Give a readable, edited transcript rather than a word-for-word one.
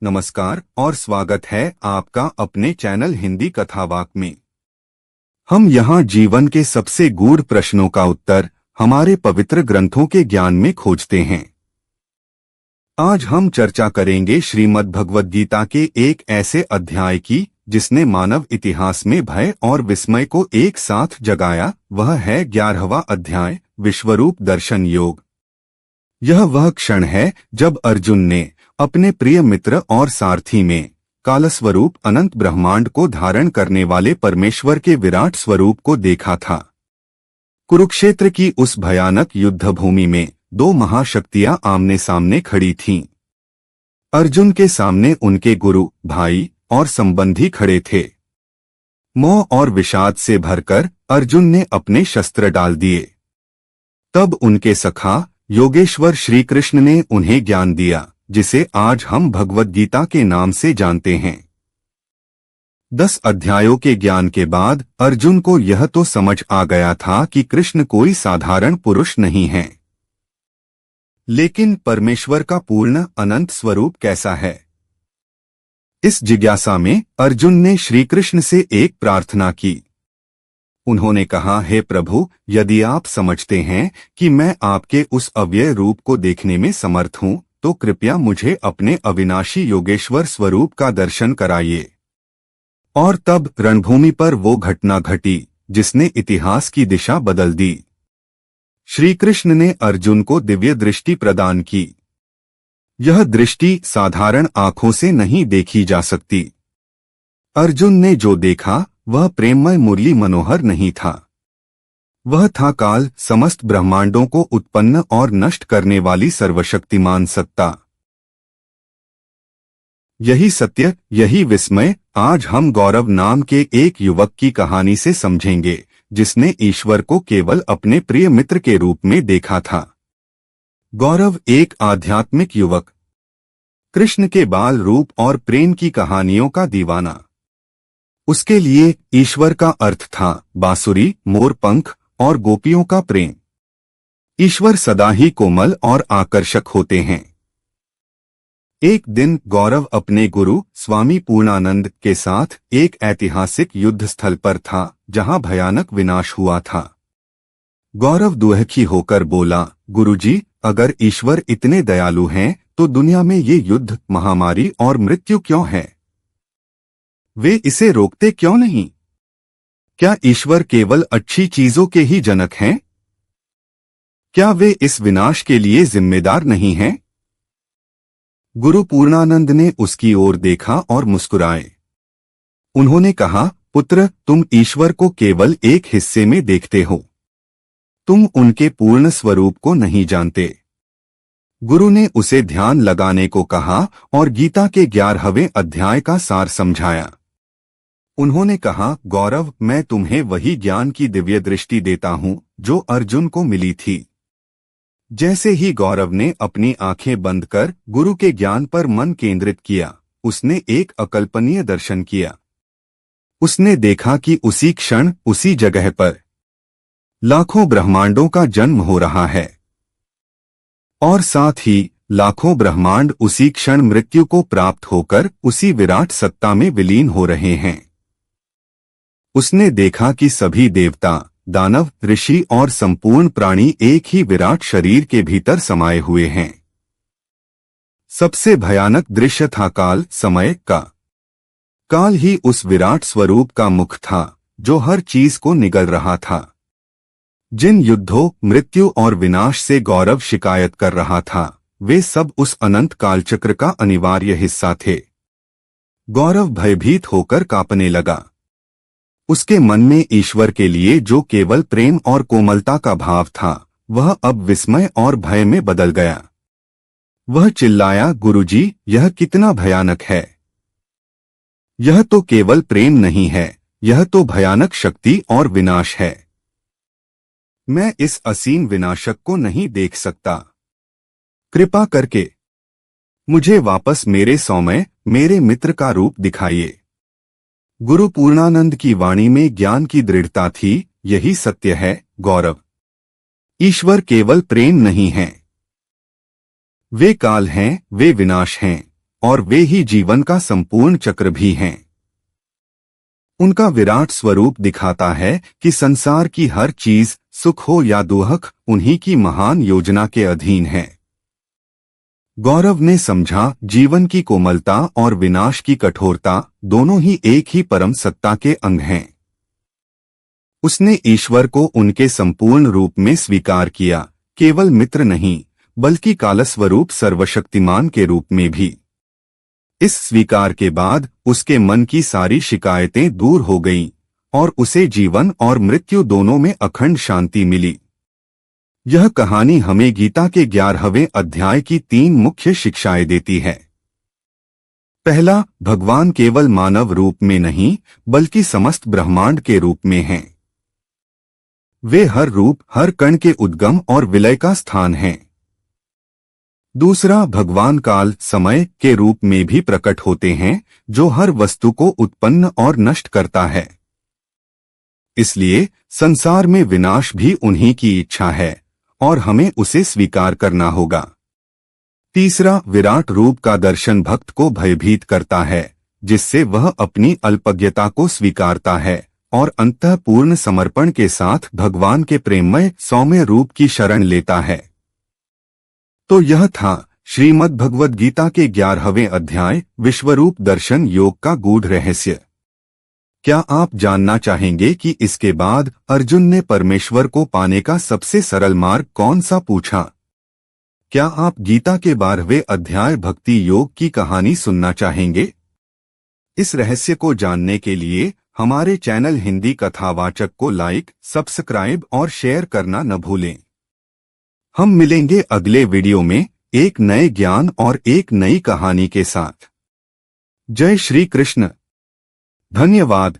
नमस्कार और स्वागत है आपका अपने चैनल हिंदी कथावाक में। हम यहाँ जीवन के सबसे गूढ़ प्रश्नों का उत्तर हमारे पवित्र ग्रंथों के ज्ञान में खोजते हैं। आज हम चर्चा करेंगे श्रीमद् भगवद गीता के एक ऐसे अध्याय की जिसने मानव इतिहास में भय और विस्मय को एक साथ जगाया। वह है 11वां अध्याय, विश्वरूप दर्शन योग। यह वह क्षण है जब अर्जुन ने अपने प्रिय मित्र और सारथी में कालस्वरूप अनंत ब्रह्मांड को धारण करने वाले परमेश्वर के विराट स्वरूप को देखा था। कुरुक्षेत्र की उस भयानक युद्ध भूमि में दो महाशक्तियां आमने सामने खड़ी थीं। अर्जुन के सामने उनके गुरु, भाई और संबंधी खड़े थे। मोह और विषाद से भरकर अर्जुन ने अपने शस्त्र डाल दिए। तब उनके सखा योगेश्वर श्री कृष्ण ने उन्हें ज्ञान दिया जिसे आज हम भगवद गीता के नाम से जानते हैं। 10 अध्यायों के ज्ञान के बाद अर्जुन को यह तो समझ आ गया था कि कृष्ण कोई साधारण पुरुष नहीं है, लेकिन परमेश्वर का पूर्ण अनंत स्वरूप कैसा है? इस जिज्ञासा में अर्जुन ने श्री कृष्ण से एक प्रार्थना की। उन्होंने कहा, हे प्रभु, यदि आप समझते हैं कि मैं आपके उस अव्यय रूप को देखने में समर्थ हूं तो कृपया मुझे अपने अविनाशी योगेश्वर स्वरूप का दर्शन कराइए। और तब रणभूमि पर वो घटना घटी जिसने इतिहास की दिशा बदल दी। श्री कृष्ण ने अर्जुन को दिव्य दृष्टि प्रदान की। यह दृष्टि साधारण आंखों से नहीं देखी जा सकती। अर्जुन ने जो देखा वह प्रेममय मुरली मनोहर नहीं था। वह था काल, समस्त ब्रह्मांडों को उत्पन्न और नष्ट करने वाली सर्वशक्तिमान सत्ता। यही सत्य, यही विस्मय आज हम गौरव नाम के एक युवक की कहानी से समझेंगे जिसने ईश्वर को केवल अपने प्रिय मित्र के रूप में देखा था। गौरव एक आध्यात्मिक युवक, कृष्ण के बाल रूप और प्रेम की कहानियों का दीवाना। उसके लिए ईश्वर का अर्थ था बांसुरी, मोरपंख और गोपियों का प्रेम। ईश्वर सदा ही कोमल और आकर्षक होते हैं। एक दिन गौरव अपने गुरु स्वामी पूर्णानंद के साथ एक ऐतिहासिक युद्ध स्थल पर था जहां भयानक विनाश हुआ था। गौरव दुखी होकर बोला, गुरुजी, अगर ईश्वर इतने दयालु हैं तो दुनिया में ये युद्ध, महामारी और मृत्यु क्यों है? वे इसे रोकते क्यों नहीं? क्या ईश्वर केवल अच्छी चीजों के ही जनक हैं? क्या वे इस विनाश के लिए जिम्मेदार नहीं हैं? गुरु पूर्णानंद ने उसकी ओर देखा और मुस्कुराए। उन्होंने कहा, पुत्र, तुम ईश्वर को केवल एक हिस्से में देखते हो। तुम उनके पूर्ण स्वरूप को नहीं जानते। गुरु ने उसे ध्यान लगाने को कहा और गीता के 11वें अध्याय का सार समझाया। उन्होंने कहा, गौरव, मैं तुम्हें वही ज्ञान की दिव्य दृष्टि देता हूं जो अर्जुन को मिली थी। जैसे ही गौरव ने अपनी आंखें बंद कर गुरु के ज्ञान पर मन केंद्रित किया, उसने एक अकल्पनीय दर्शन किया। उसने देखा कि उसी क्षण, उसी जगह पर लाखों ब्रह्मांडों का जन्म हो रहा है और साथ ही लाखों ब्रह्मांड उसी क्षण मृत्यु को प्राप्त होकर उसी विराट सत्ता में विलीन हो रहे हैं। उसने देखा कि सभी देवता, दानव, ऋषि और संपूर्ण प्राणी एक ही विराट शरीर के भीतर समाये हुए हैं। सबसे भयानक दृश्य था काल, समय का। काल ही उस विराट स्वरूप का मुख था जो हर चीज को निगल रहा था। जिन युद्धों, मृत्यु और विनाश से गौरव शिकायत कर रहा था, वे सब उस अनंत कालचक्र का अनिवार्य हिस्सा थे। गौरव भयभीत होकर कांपने लगा। उसके मन में ईश्वर के लिए जो केवल प्रेम और कोमलता का भाव था, वह अब विस्मय और भय में बदल गया। वह चिल्लाया, गुरुजी, यह कितना भयानक है! यह तो केवल प्रेम नहीं है, यह तो भयानक शक्ति और विनाश है। मैं इस असीम विनाशक को नहीं देख सकता। कृपा करके मुझे वापस मेरे सौम्य, मेरे मित्र का रूप दिखाइए। गुरु पूर्णानंद की वाणी में ज्ञान की दृढ़ता थी। यही सत्य है गौरव। ईश्वर केवल प्रेम नहीं है, वे काल हैं, वे विनाश हैं और वे ही जीवन का संपूर्ण चक्र भी हैं। उनका विराट स्वरूप दिखाता है कि संसार की हर चीज, सुख हो या दुख, उन्हीं की महान योजना के अधीन है। गौरव ने समझा, जीवन की कोमलता और विनाश की कठोरता दोनों ही एक ही परम सत्ता के अंग हैं। उसने ईश्वर को उनके संपूर्ण रूप में स्वीकार किया, केवल मित्र नहीं बल्कि कालस्वरूप सर्वशक्तिमान के रूप में भी। इस स्वीकार के बाद उसके मन की सारी शिकायतें दूर हो गईं और उसे जीवन और मृत्यु दोनों में अखंड शांति मिली। यह कहानी हमें गीता के 11वें अध्याय की 3 मुख्य शिक्षाएं देती है। पहला, भगवान केवल मानव रूप में नहीं बल्कि समस्त ब्रह्मांड के रूप में हैं। वे हर रूप, हर कण के उद्गम और विलय का स्थान हैं। दूसरा, भगवान काल, समय के रूप में भी प्रकट होते हैं, जो हर वस्तु को उत्पन्न और नष्ट करता है। इसलिए संसार में विनाश भी उन्हीं की इच्छा है और हमें उसे स्वीकार करना होगा। तीसरा, विराट रूप का दर्शन भक्त को भयभीत करता है, जिससे वह अपनी अल्पज्ञता को स्वीकारता है और अंतःपूर्ण समर्पण के साथ भगवान के प्रेममय सौम्य रूप की शरण लेता है। तो यह था श्रीमद् भगवद गीता के 11वें अध्याय विश्वरूप दर्शन योग का गूढ़ रहस्य। क्या आप जानना चाहेंगे कि इसके बाद अर्जुन ने परमेश्वर को पाने का सबसे सरल मार्ग कौन सा पूछा? क्या आप गीता के 12वें अध्याय भक्ति योग की कहानी सुनना चाहेंगे? इस रहस्य को जानने के लिए हमारे चैनल हिंदी कथावाचक को लाइक, सब्सक्राइब और शेयर करना न भूलें। हम मिलेंगे अगले वीडियो में एक नए ज्ञान और एक नई कहानी के साथ। जय श्री कृष्ण। धन्यवाद।